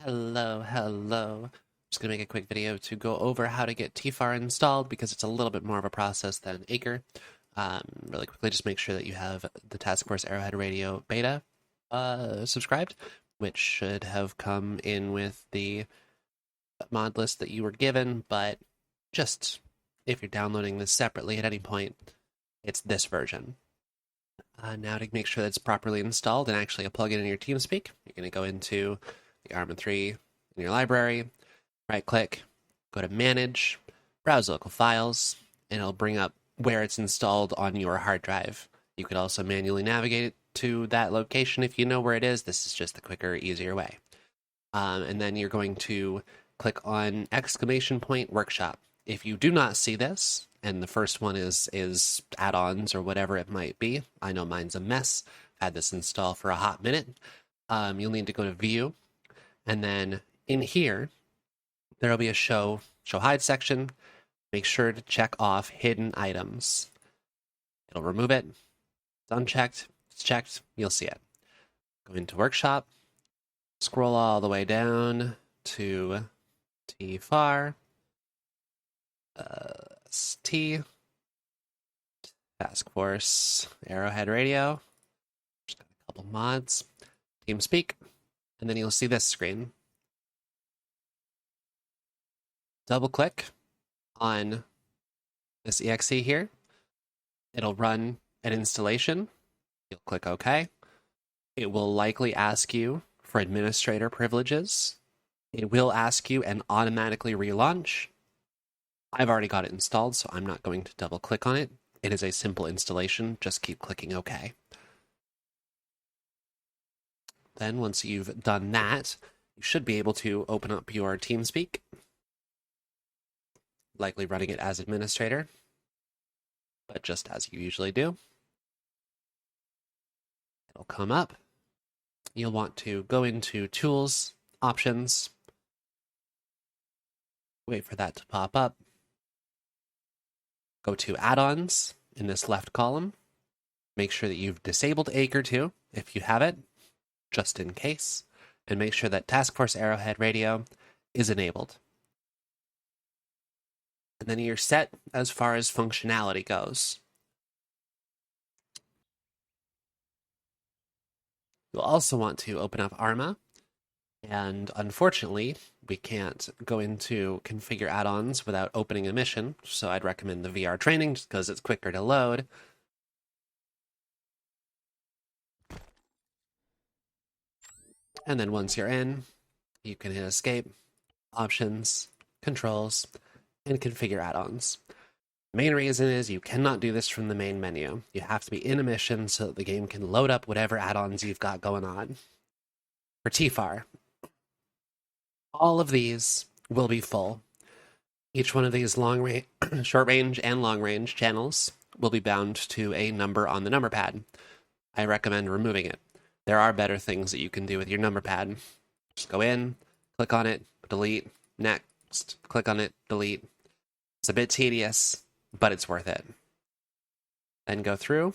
Hello. Just gonna make a quick video to go over how to get TFAR installed because it's a little bit more of a process than Acre. Really quickly, just make sure that you have the Task Force Arrowhead Radio beta subscribed, which should have come in with the mod list that you were given, but just if you're downloading this separately at any point, it's this version. Now to make sure that it's properly installed and actually a plugin in your TeamSpeak, you're going to go into the Arma 3 in your library, right-click, go to Manage, browse local files, and it'll bring up where it's installed on your hard drive. You could also manually navigate it to that location if you know where it is. This is just the quicker, easier way. And then you're going to click on !workshop. If you do not see this, and the first one is add-ons or whatever it might be, I know mine's a mess. I've had this install for a hot minute. You'll need to go to View, and then in here, there will be a Show Hide section. Make sure to check off Hidden Items. It'll remove it. It's unchecked. It's checked. You'll see it. Go into Workshop. Scroll all the way down to TFAR. T Task Force Arrowhead Radio. Just got a couple mods. TeamSpeak. And then you'll see this screen. Double click on this exe here. It'll run an installation. You'll click OK. It will likely ask you for administrator privileges. It will ask you and automatically relaunch. I've already got it installed, so I'm not going to double click on it. It is a simple installation. Just keep clicking OK. Then once you've done that, you should be able to open up your TeamSpeak, likely running it as administrator, but just as you usually do. It'll come up. You'll want to go into Tools, Options, wait for that to pop up. Go to Add-ons in this left column. Make sure that you've disabled Acre 2 if you have it, just in case, and make sure that Task Force Arrowhead Radio is enabled. And then you're set as far as functionality goes. You'll also want to open up Arma, and unfortunately, we can't go into configure add-ons without opening a mission, so I'd recommend the VR training just because it's quicker to load. And then once you're in, you can hit Escape, Options, Controls, and Configure Add-ons. The main reason is you cannot do this from the main menu. You have to be in a mission so that the game can load up whatever add-ons you've got going on. For TFAR, all of these will be full. Each one of these short range and long range channels will be bound to a number on the number pad. I recommend removing it. There are better things that you can do with your number pad. Just go in, click on it, delete, next, click on it, delete. It's a bit tedious, but it's worth it. Then go through,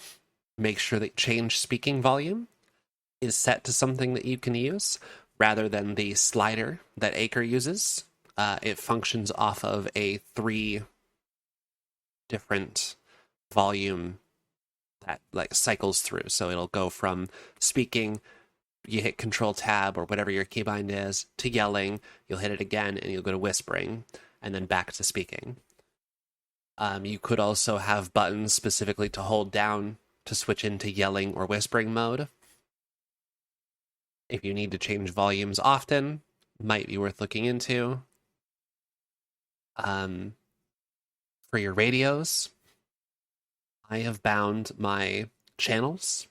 make sure that change speaking volume is set to something that you can use rather than the slider that Acre uses. It functions off of a 3 different volume that like cycles through. So it'll go from speaking, you hit Control Tab or whatever your keybind is, to yelling, you'll hit it again and you'll go to whispering, and then back to speaking. You could also have buttons specifically to hold down to switch into yelling or whispering mode. If you need to change volumes often, might be worth looking into. For your radios, I have bound my channels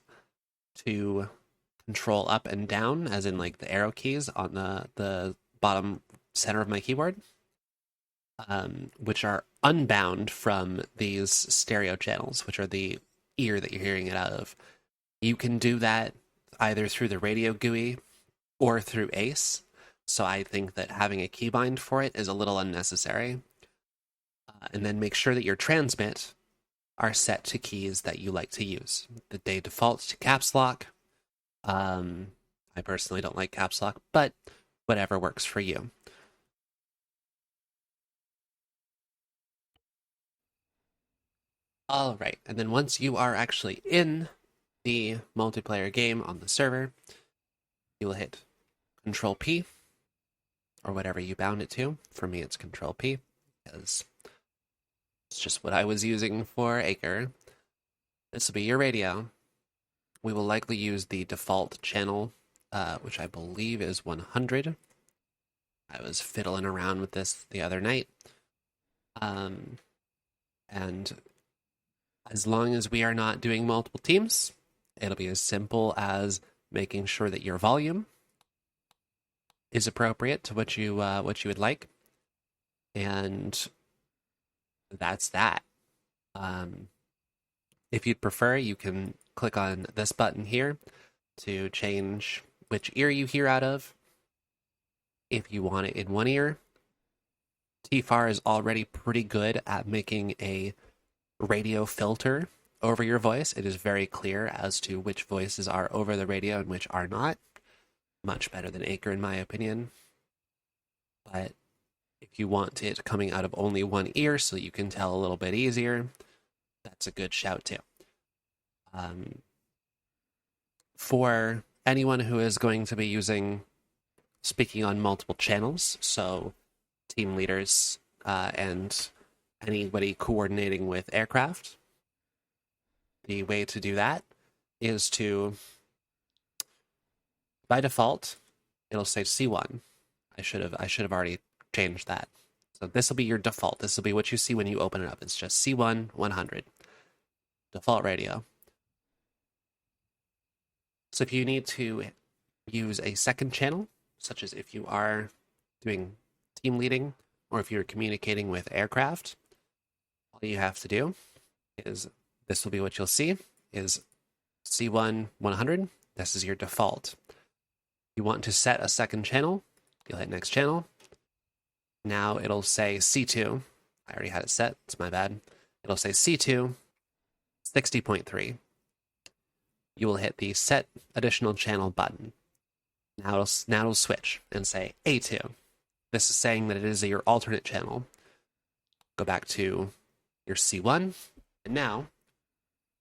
to control up and down, as in like the arrow keys on the bottom center of my keyboard, which are unbound from these stereo channels, which are the ear that you're hearing it out of. You can do that either through the radio GUI or through ACE, so I think that having a keybind for it is a little unnecessary. And then make sure that your transmit are set to keys that you like to use. They default to caps lock. I personally don't like caps lock, but whatever works for you. All right, and then once you are actually in the multiplayer game on the server, you will hit Control P or whatever you bound it to. For me, it's Control P because it's just what I was using for Acre. This will be your radio. We will likely use the default channel, which I believe is 100. I was fiddling around with this the other night. And as long as we are not doing multiple teams, it'll be as simple as making sure that your volume is appropriate to what you would like, and that's that. If you'd prefer, you can click on this button here to change which ear you hear out of. If you want it in one ear, TFAR is already pretty good at making a radio filter over your voice. It is very clear as to which voices are over the radio and which are not. Much better than Acre, in my opinion. But if you want it coming out of only one ear so you can tell a little bit easier, that's a good shout too. For anyone who is going to be speaking on multiple channels, so team leaders and anybody coordinating with aircraft, the way to do that is to, by default, it'll say C1. I should have already changed that. So this will be your default. This will be what you see when you open it up. It's just C1 100. Default radio. So if you need to use a second channel, such as if you are doing team leading or if you're communicating with aircraft, all you have to do is, this will be what you'll see, is C1 100. This is your default. You want to set a second channel, you'll hit next channel. Now it'll say C2. I already had it set, it's my bad. It'll say C2 60.3. You will hit the set additional channel button. Now it'll switch and say A2. This is saying that it is your alternate channel. Go back to your C1. And now,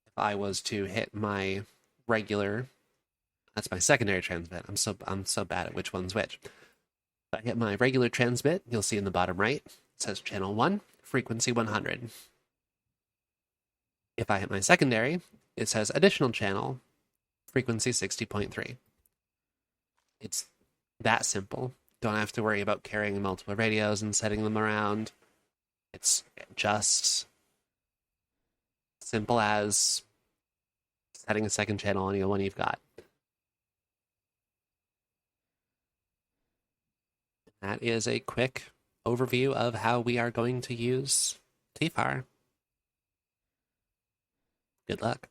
if I was to hit my regular, that's my secondary transmit. I'm so bad at which one's which. If I hit my regular transmit, you'll see in the bottom right, it says channel 1, frequency 100. If I hit my secondary, it says additional channel, frequency 60.3. It's that simple. Don't have to worry about carrying multiple radios and setting them around. It's just simple as setting a second channel on the one you've got. That is a quick overview of how we are going to use TFAR. Good luck.